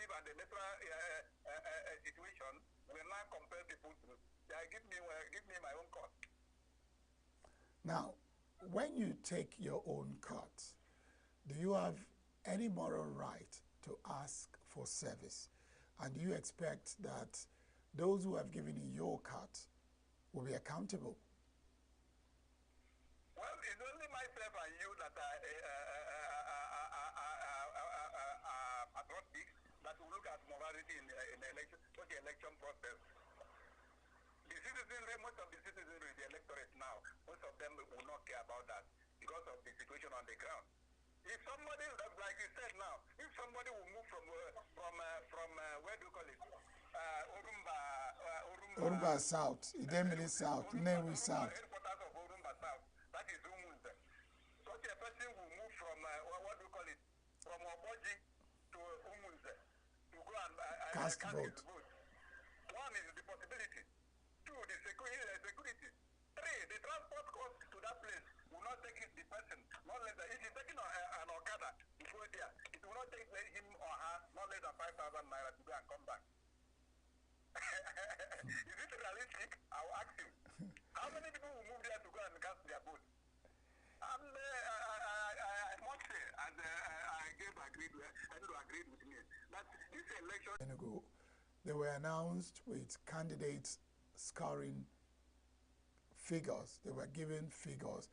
objective and the natural situation will now compel people to give me my own cut. Now, when you take your own cut, do you have any moral right to ask for service? And do you expect that those who have given you your cut will be accountable? Well, it's only myself and you that are patriotic, that will look at morality in the election process. The citizenry, most of the citizenry, the electorate now, most of them will not care about that because of the situation on the ground. If somebody, like you said now, if somebody will move from where do you call it? Orumba South, Idemili South, Newi South. Headquarters of Orumba South, that is Umunze. Such a person will move from, what do you call it? From Oboji to Umunze to go and cast vote. One is the possibility. Two, the security. Three, the transport cost to that place will not take the person, not less than, if he's taking an Okada to go there, it will not take him or her not less than 5,000 naira to go and come back. Is it realistic? I'll ask him. How many people will move there to go and cast their vote? And I must say, and Andrew agreed with me, that this election... ENUGU, they were announced with candidates scoring figures. They were given figures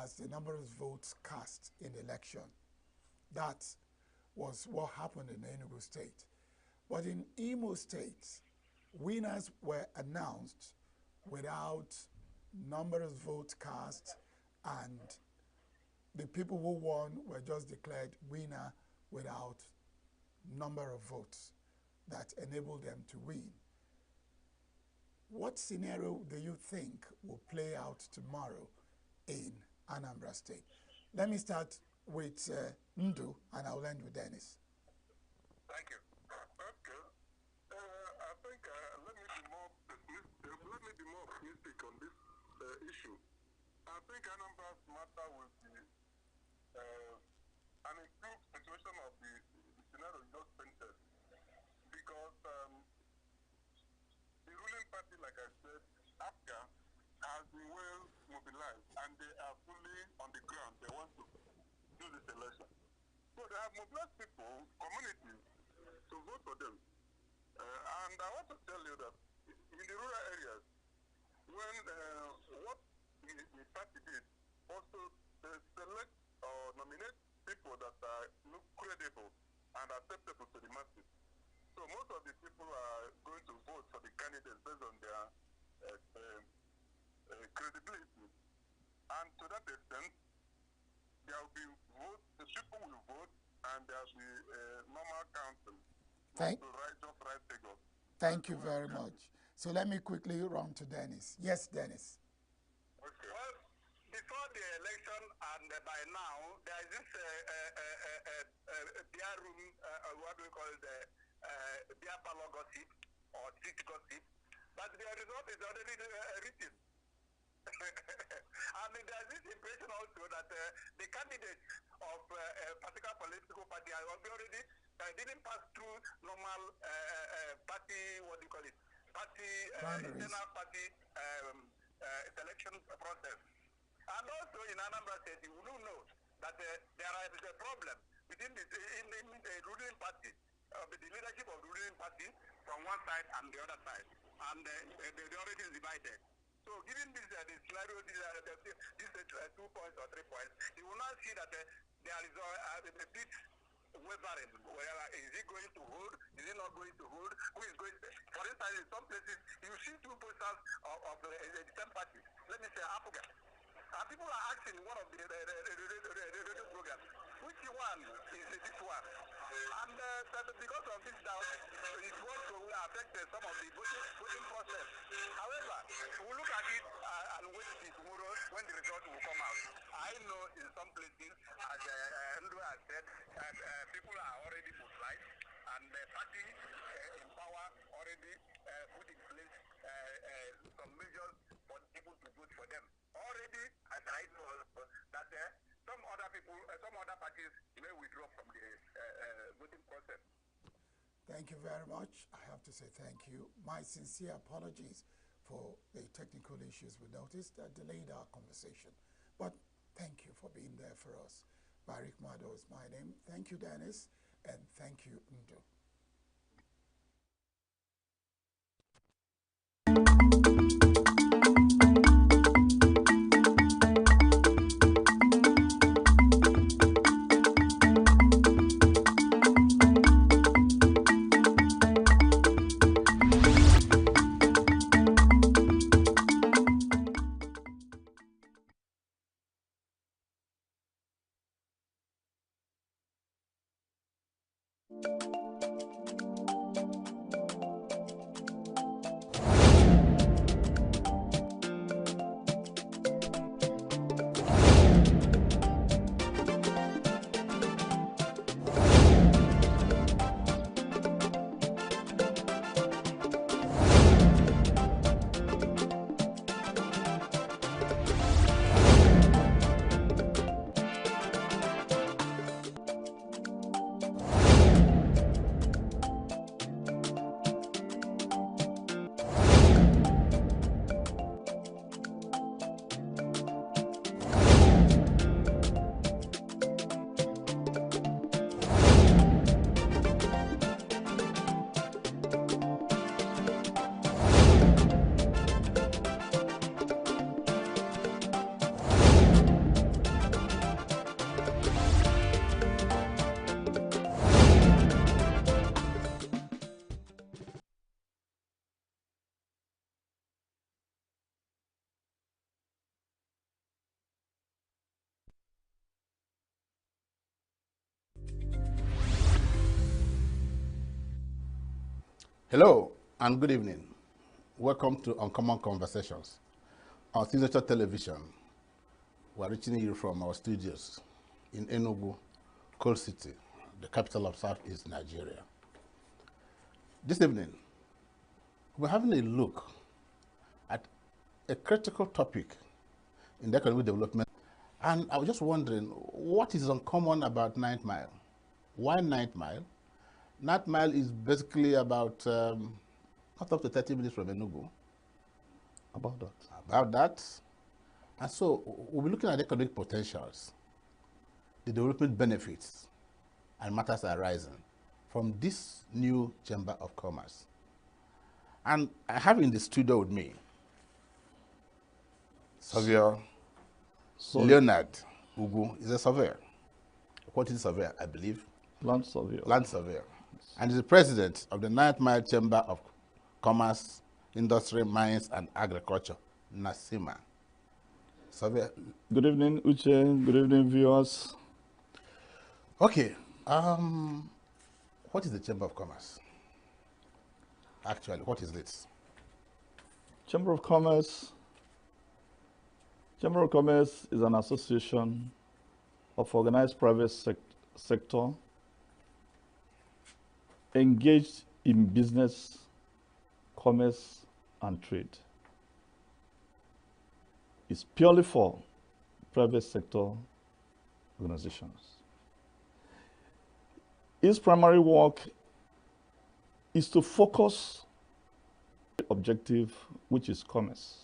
as the number of votes cast in the election. That was what happened in Enugu State. But in Imo State, winners were announced without number of votes cast, and the people who won were just declared winner without number of votes that enabled them to win. What scenario do you think will play out tomorrow in Anambra State? Let me start with Ndu, and I'll end with Dennis. Thank you. Okay. I think let me be more optimistic on this issue. I think Anambra's matter will be an improved situation of the scenario you just painted, because the ruling party, like I said, APGA, has been well mobilized, and they are fully on the ground. They want to do this election. So they have mobilized people, communities, to vote for them. And I want to tell you that in the rural areas, when what the party did, also select or nominate people that look credible and acceptable to the masses. So most of the people are going to vote for the candidates based on their credibility. And to that extent, there will be vote, the people will vote, and there will be normal counting. Thank you very much. So let me quickly run to Dennis. Yes, Dennis. Okay. Well, before the election and by now, there is this beer room, what do we call it, beer parlor gossip or street gossip, but the result is already written. And there's this impression also that the candidates of a particular political party are already didn't pass through normal party, what do you call it, party, internal party selection process. And also in Anambra State, you do know that there is a problem within the ruling party, the leadership of the ruling party from one side and the other side. And they're already divided. So given this the scenario, these 2 points or 3 points, you will now see that there is a bit wavering. Is he going to hold? Is he not going to hold? Who is going to? For instance, in some places, you see two posters of the same party. Let me say, Africa. And people are asking one of the radio programs, which one is this one? And because of this doubt, it was to affect some of the voting process. However, we'll look at it and wait till tomorrow when the result will come out. I know in some places, as Andrew has said, people are already mobilized, and the party in power already put in place some measures for people to vote for them. Already, as I know that some other people, some other parties may withdraw from the voting process. Thank you very much. I have to say thank you. My sincere apologies for the technical issues we noticed that delayed our conversation. But thank you for being there for us. Barik Mado is my name. Thank you, Dennis, and thank you, Ndo. Hello and good evening. Welcome to Uncommon Conversations on Signature Television. We're reaching you from our studios in ENUGU, Coal City, the capital of Southeast Nigeria. This evening, we're having a look at a critical topic in the economic development. And I was just wondering, what is uncommon about Ninth Mile? Why Ninth Mile? Ninth Mile is basically about not up to 30 minutes from ENUGU. About that. About that. And so we'll be looking at economic potentials, the development benefits, and matters arising from this new Chamber of Commerce. And I have in the studio with me Surveyor Leonard Ugu is a surveyor. Quantity surveyor, I believe. Land surveyor. Land surveyor. And is the president of the Ninth Mile Chamber of Commerce, Industry, Mines, and Agriculture, NASIMA. Surveyor. Good evening, Uche. Good evening, viewers. Okay. What is the Chamber of Commerce? Actually, what is it? Chamber of Commerce. Chamber of Commerce is an association of organized private sector engaged in business, commerce, and trade. It's purely for private sector organizations. Its primary work is to focus on the objective, which is commerce,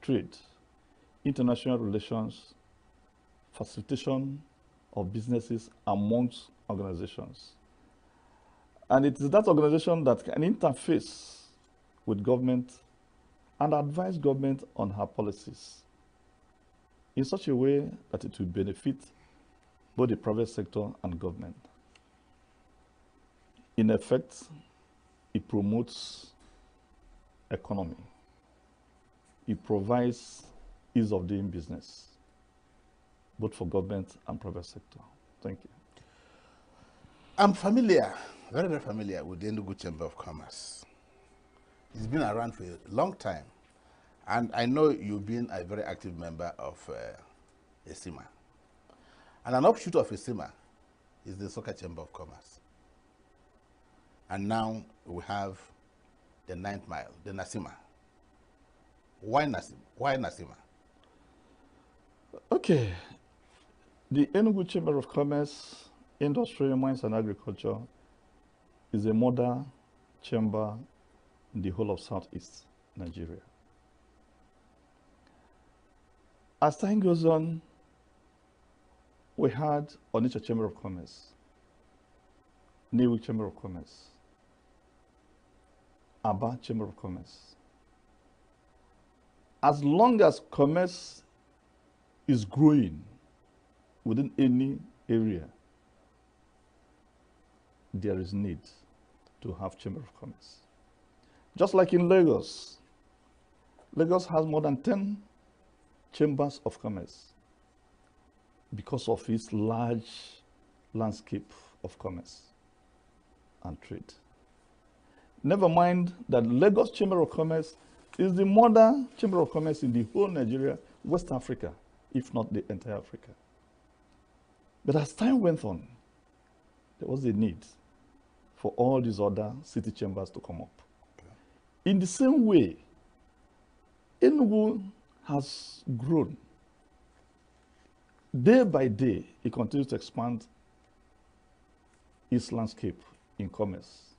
trade, international relations, facilitation of businesses amongst organizations. And it is that organization that can interface with government and advise government on her policies in such a way that it will benefit both the private sector and government. In effect, it promotes economy. It provides ease of doing business, both for government and private sector. Thank you. I'm familiar, very, very familiar with the ENUGU Chamber of Commerce. It's been around for a long time. And I know you've been a very active member of ESIMA. And an offshoot of ESIMA is the Soka Chamber of Commerce. And now we have the Ninth Mile, the NASIMA. Why NASIMA? Why NASIMA? Okay. The ENUGU Chamber of Commerce, Industry, Mines, and Agriculture is a mother chamber in the whole of Southeast Nigeria. As time goes on, we had Onitsha Chamber of Commerce, ENUGU Chamber of Commerce, Aba Chamber of Commerce. As long as commerce is growing within any area, there is need to have Chamber of Commerce. Just like in Lagos, Lagos has more than 10 chambers of commerce because of its large landscape of commerce and trade. Never mind that Lagos Chamber of Commerce is the mother chamber of commerce in the whole Nigeria, West Africa, if not the entire Africa. But as time went on, there was a need for all these other city chambers to come up. Okay. In the same way, ENUGU has grown. Day by day, it continues to expand its landscape in commerce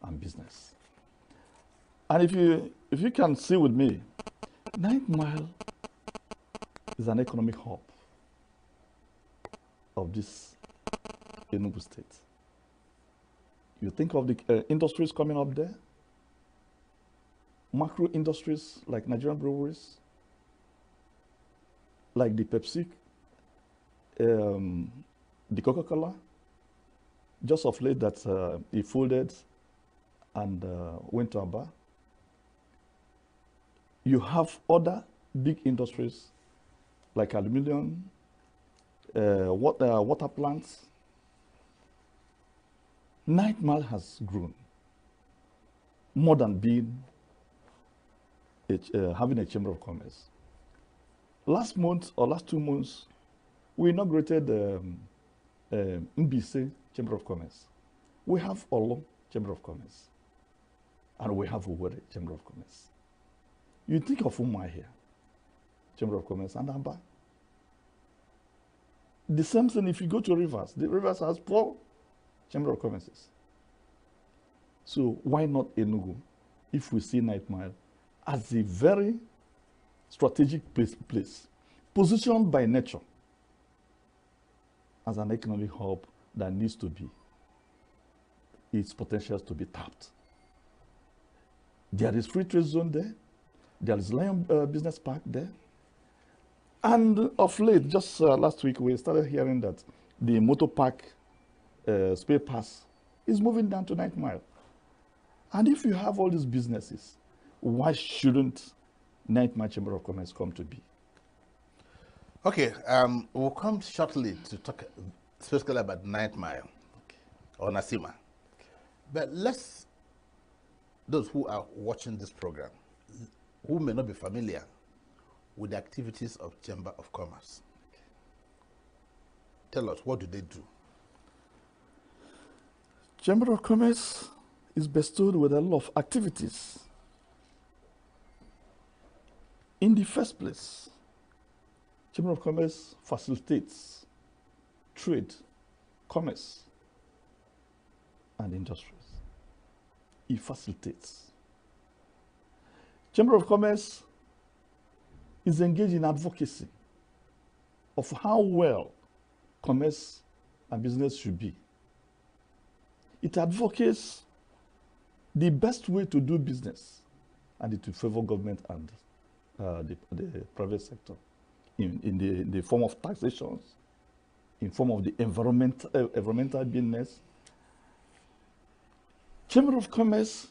and business. And if you can see with me, 9 Mile is an economic hub of this ENUGU state. You think of the industries coming up there, macro industries like Nigerian breweries, like the Pepsi, the Coca-Cola, just of late that he folded and went to Aba. You have other big industries like aluminum, water plants. 9 Mile has grown more than being having a chamber of commerce. Last month or last 2 months, we inaugurated Mbise Chamber of Commerce. We have Olo Chamber of Commerce, and we have Owerri Chamber of Commerce. You think of Umma here, Chamber of Commerce, and Aba. The same thing if you go to Rivers. The Rivers has 4 Chamber of Commerces. So why not ENUGU if we see 9 Mile as a very strategic place, positioned by nature as an economic hub that needs to be, its potentials to be tapped. There is free trade zone there. There is Lion Business Park there. And of late, just last week, we started hearing that the motor park spare pass is moving down to 9 Mile. And if you have all these businesses, why shouldn't 9 Mile Chamber of Commerce come to be? Okay, we'll come shortly to talk specifically about 9 Mile or Nasima. But those who are watching this program, who may not be familiar with the activities of Chamber of Commerce, tell us, what do they do? Chamber of Commerce is bestowed with a lot of activities. In the first place, Chamber of Commerce facilitates trade, commerce, and industries. It facilitates. Chamber of Commerce is engaged in advocacy of how well commerce and business should be. It advocates the best way to do business, and it will favor government and the private sector in the form of taxations, in form of the environmental business. Chamber of Commerce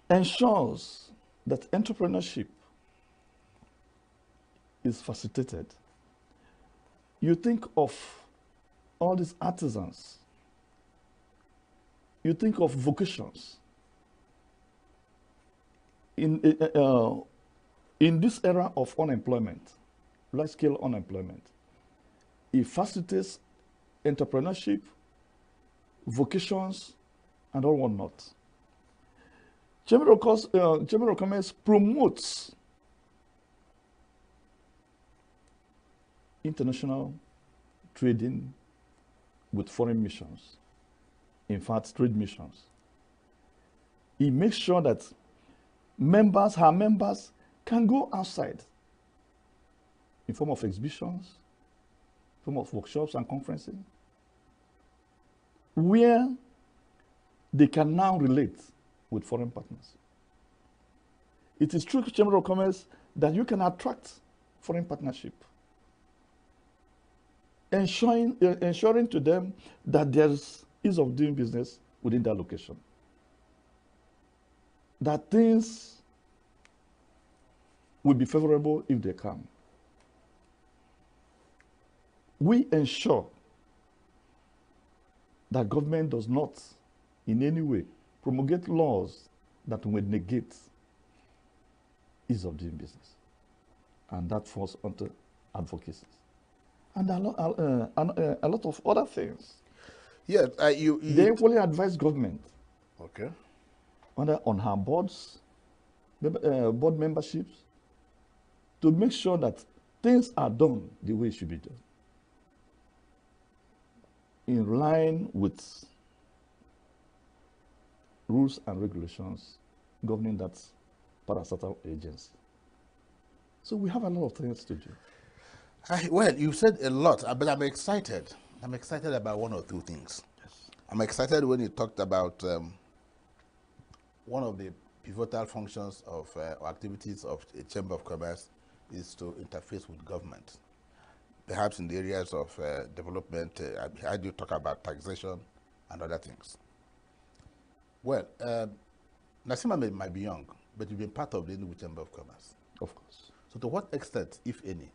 ensures that entrepreneurship is facilitated. You think of all these artisans. You think of vocations. In this era of unemployment, large-scale unemployment, it facilitates entrepreneurship, vocations, and all whatnot. Chamber of Commerce promotes international trading with foreign missions. in fact, trade missions. He makes sure that members, her members, can go outside in form of exhibitions, form of workshops and conferences, where they can now relate with foreign partners. It is through Chamber of Commerce that you can attract foreign partnership, ensuring to them that there's ease of doing business within that location, that things will be favorable if they come. We ensure that government does not in any way promulgate laws that will negate ease of doing business. And that falls onto advocacy. And a lot of other things. Yes, they equally advise government. Okay. On her boards, board memberships, to make sure that things are done the way it should be done, in line with rules and regulations governing that parastatal agency. So we have a lot of things to do. Well, you said a lot, but I'm excited. I'm excited about one or two things. Yes. I'm excited when you talked about one of the pivotal functions of or activities of a Chamber of Commerce is to interface with government. Perhaps in the areas of development, I heard you talk about taxation and other things. Well, Nasima might be young, but you've been part of the ENUGU Chamber of Commerce. Of course. So to what extent, if any,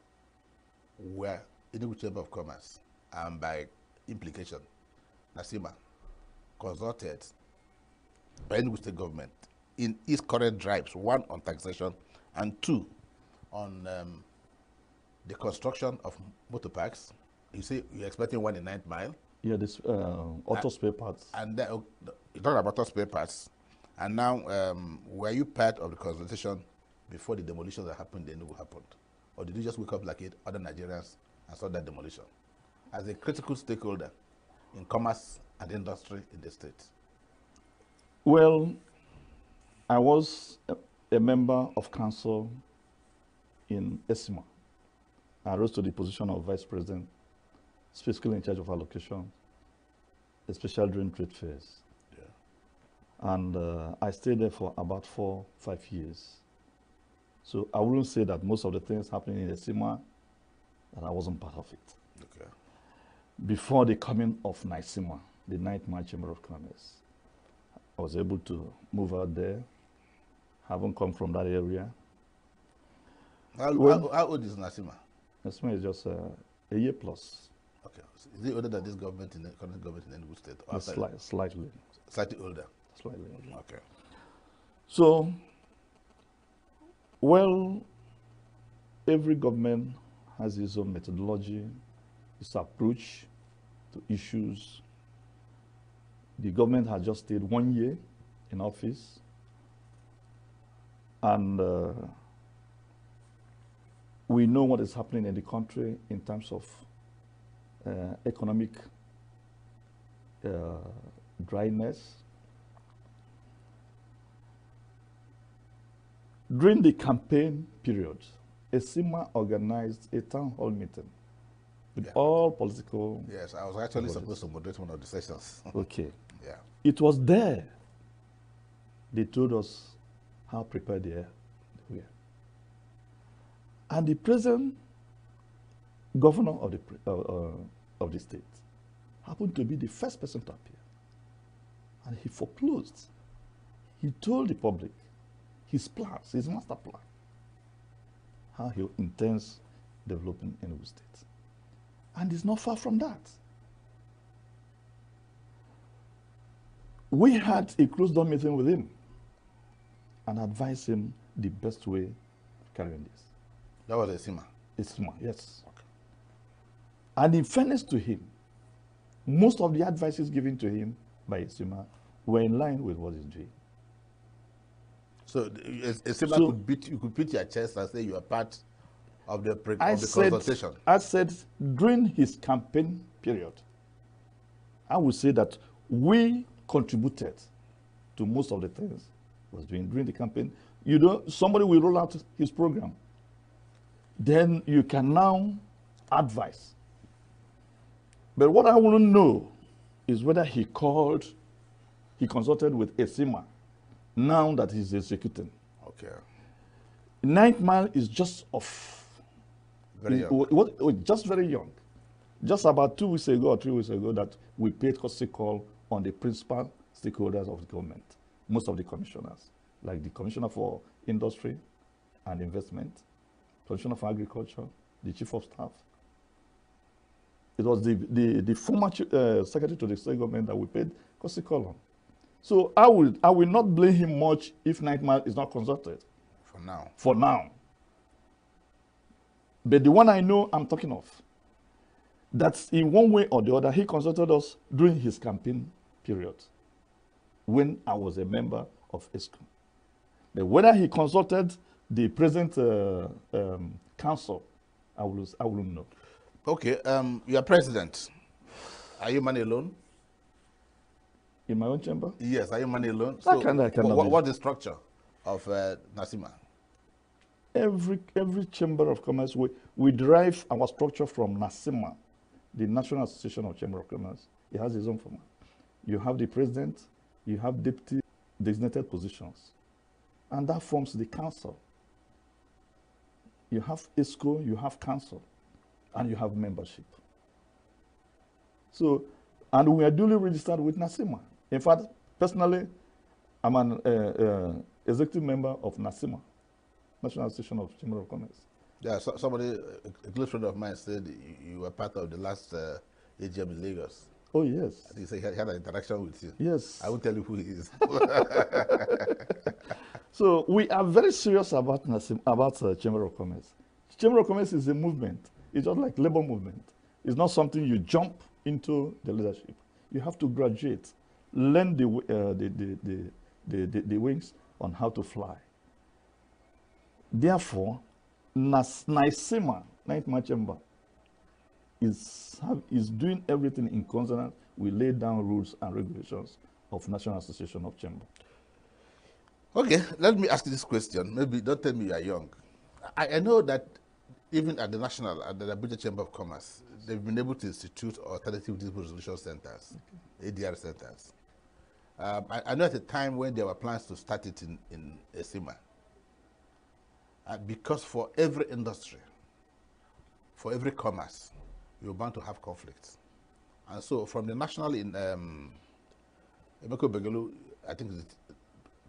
were ENUGU Chamber of Commerce, and by implication, Nasima, consulted by ENUGU State Government in its current drives, one on taxation, and two on the construction of motor parks? You say you're expecting one in 9th Mile? Yeah, this auto spare parts. And then, you talked about auto spare parts. And now, were you part of the consultation before the demolition that happened in Enugu happened? Or did you just wake up like other Nigerians and saw that demolition? As a critical stakeholder in commerce and industry in the state. Well, I was a member of council in ESIMA. I rose to the position of vice president, specifically in charge of allocation, especially during trade fairs. Yeah. And I stayed there for about 4-5 years. So I wouldn't say that most of the things happening in ESIMA, that I wasn't part of it. Okay. Before the coming of NICIMA, the 9th Mile Chamber of Commerce, I was able to move out there, having come from that area. How old is NICIMA? NICIMA is just a year plus. Okay. So is it older than this government, in the current government in Enugu State? Or Slightly. Slightly older? Slightly older. Okay. So, well, every government has its own methodology, its approach to issues. The government has just stayed 1 year in office, and we know what is happening in the country in terms of economic dryness. During the campaign period, ESIMA organized a town hall meeting with all political... Yes, I was actually supposed to moderate one of the sessions. Okay. Yeah. It was there they told us how prepared they were. And the present governor of the state happened to be the first person to appear. And he foreclosed. He told the public his plans, his master plan, how he intends developing Enugu State. And it's not far from that. We had a closed-door meeting with him and advised him the best way of carrying this. That was ESIMA? ESIMA, yes. Okay. And in fairness to him, most of the advices given to him by ESIMA were in line with what he's doing. So ESIMA you could beat your chest and say you are part of the consultation. I said during his campaign period, I would say that we contributed to most of the things he was doing during the campaign. You know, somebody will roll out his program. Then you can now advise. But what I want to know is whether he consulted with ESIMA now that he's executing. Okay. Ninth Mile is just off. Very young. Just very young. Just about 2 weeks ago or 3 weeks ago that we paid courtesy call on the principal stakeholders of the government, most of the commissioners, like the Commissioner for Industry and Investment, Commissioner for Agriculture, the Chief of Staff. It was the former Secretary to the State Government that we paid courtesy call on. So I will not blame him much if Ninth Mile is not consulted. For now. For now. But the one I know I'm talking of, that's in one way or the other, he consulted us during his campaign period when I was a member of ESCO. But whether he consulted the present council, I wouldn't know. Okay, you are president. Are you money alone? In my own chamber? Yes, are you money alone? So what's the structure of NASIMA? Every chamber of commerce, we derive our structure from NASIMA, the National Association of Chamber of Commerce. It has its own format. You have the president, you have deputy designated positions, and that forms the council. You have ESCO, you have council, and you have membership. So, and we are duly registered with NASIMA. In fact, personally, I'm an executive member of NASIMA, National Association of Chamber of Commerce. Yeah, somebody, a close friend of mine said you were part of the last AGM in Lagos. Oh, yes. I think he had an interaction with you. Yes. I won't tell you who he is. So we are very serious about Chamber of Commerce. Chamber of Commerce is a movement. It's just like labor movement. It's not something you jump into the leadership. You have to graduate, learn the wings on how to fly. Therefore, NASIMA, Ninth Mile Chamber, is doing everything in consonance. We lay down rules and regulations of National Association of Chamber. Okay, let me ask you this question. Maybe don't tell me you are young. I know that even at the National, at the Abuja Chamber of Commerce, they've been able to institute alternative dispute resolution centers, ADR centers. I know at the time when there were plans to start it in ESIMA, because for every industry, for every commerce, you're bound to have conflicts. And so from the national in Emeko Begelu, I think is the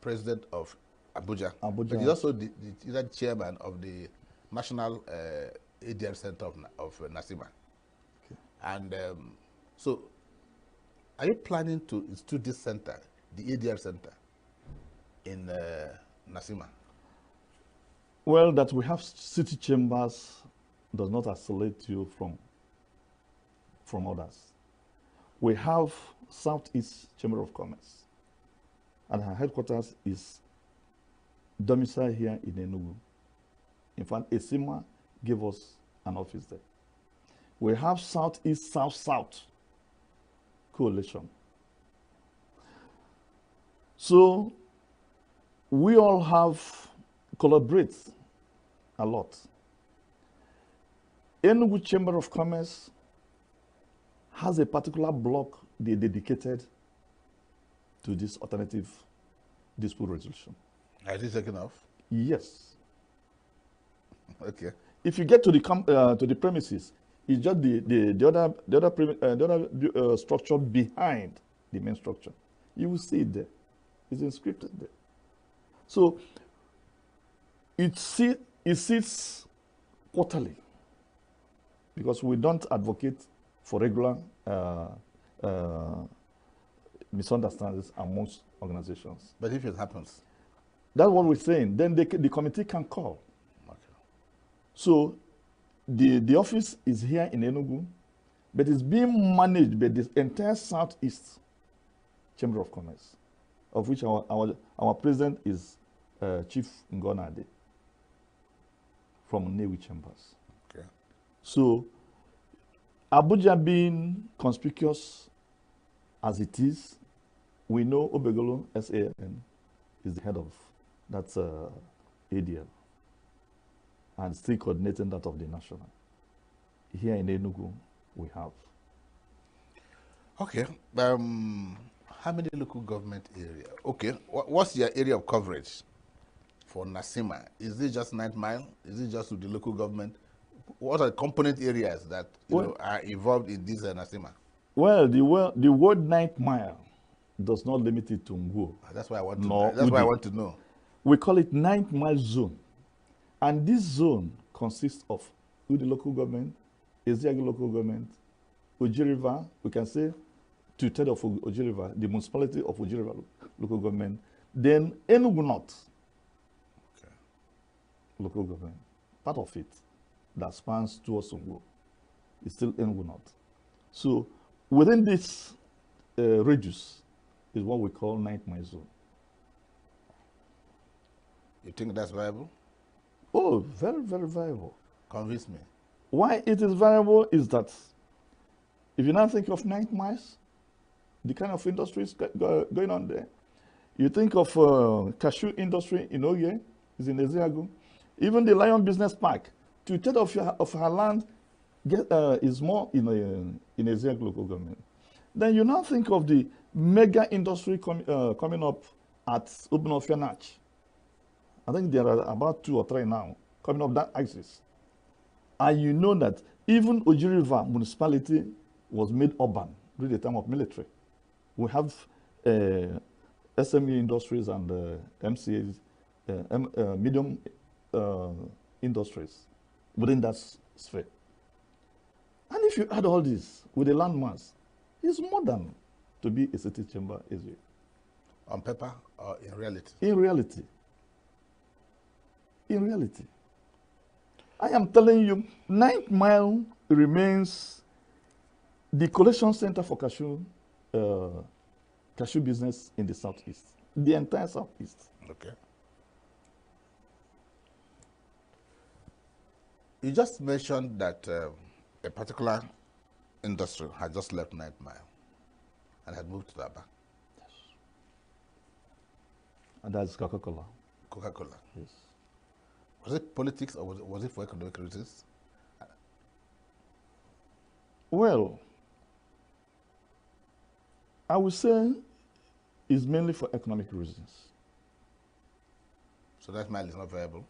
president of Abuja. But he's also the chairman of the National ADR Center of NASIMA. Okay. And so are you planning to institute this center, the ADR Center, in NASIMA? Well, that we have city chambers does not isolate you from others. We have Southeast Chamber of Commerce, and our headquarters is domiciled here in ENUGU. In fact, ESIMA gave us an office there. We have Southeast South-South coalition. So we all have collaborate a lot. ENUGU Chamber of Commerce has a particular block they dedicated to this alternative dispute resolution. Is it taken off? Yes. Okay. If you get to the premises, it's just the other structure behind the main structure. You will see it there. It's inscripted there. So it sits quarterly, because we don't advocate for regular misunderstandings amongst organizations. But if it happens? That's what we're saying. Then the committee can call. Okay. So the office is here in ENUGU, but it's being managed by the entire Southeast Chamber of Commerce, of which our president is Chief Ngonade from Nnewi Chambers. Okay. So Abuja being conspicuous as it is, we know Obegolo SAN is the head of that ADL and still coordinating that of the national. Here in Enugu, we have. Okay. How many local government area? Okay. What's your area of coverage for Nasima? Is it just 9 Mile? Is it just with the local government? What are the component areas that are involved in this Nasima? Well, the word 9 Mile does not limit it to Nguo. That's why I want to know. That's why I want to know. We call it 9 Mile Zone. And this zone consists of Udi local government, Eziagi local government, Oji River, we can say 2/3 of Oji River, the municipality of Oji River local government, then Enugu North local government, part of it that spans towards Songo is still Enugu North. So within this radius is what we call 9 Mile Zone. You think that's viable? Oh, very, very viable. Convince me. Why it is viable is that if you now think of 9 miles, the kind of industries going on there, you think of cashew industry in Oye, is in Eziagu. Even the Lion Business Park, 2/3 of her land is more in Eziagu local government. Then you now think of the mega industry coming up at Ubnofianach. I think there are about 2 or 3 now coming up that axis. And you know that even Oji River municipality was made urban during the time of military. We have SME industries and MCAs, medium industries within that sphere. And if you add all this with the land mass, it's more than to be a city chamber area. On paper or in reality? In reality. In reality. I am telling you, 9 Mile remains the collection center for cashew business in the southeast, the entire southeast. Okay. You just mentioned that a particular industry had just left 9 Mile and had moved to Aba. Yes. And that's Coca-Cola. Coca-Cola. Yes. Was it politics or was it for economic reasons? Well, I would say it's mainly for economic reasons. So 9 Mile is not viable?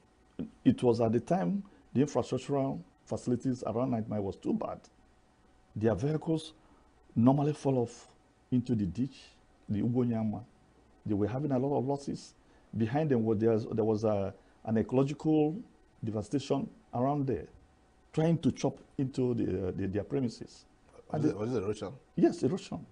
It was at the time the infrastructural facilities around 9 Mile was too bad. Their vehicles normally fall off into the ditch, the Ugonyama. They were having a lot of losses. Behind them, there was an ecological devastation around there, trying to chop into their premises. Was it erosion? Yes, erosion.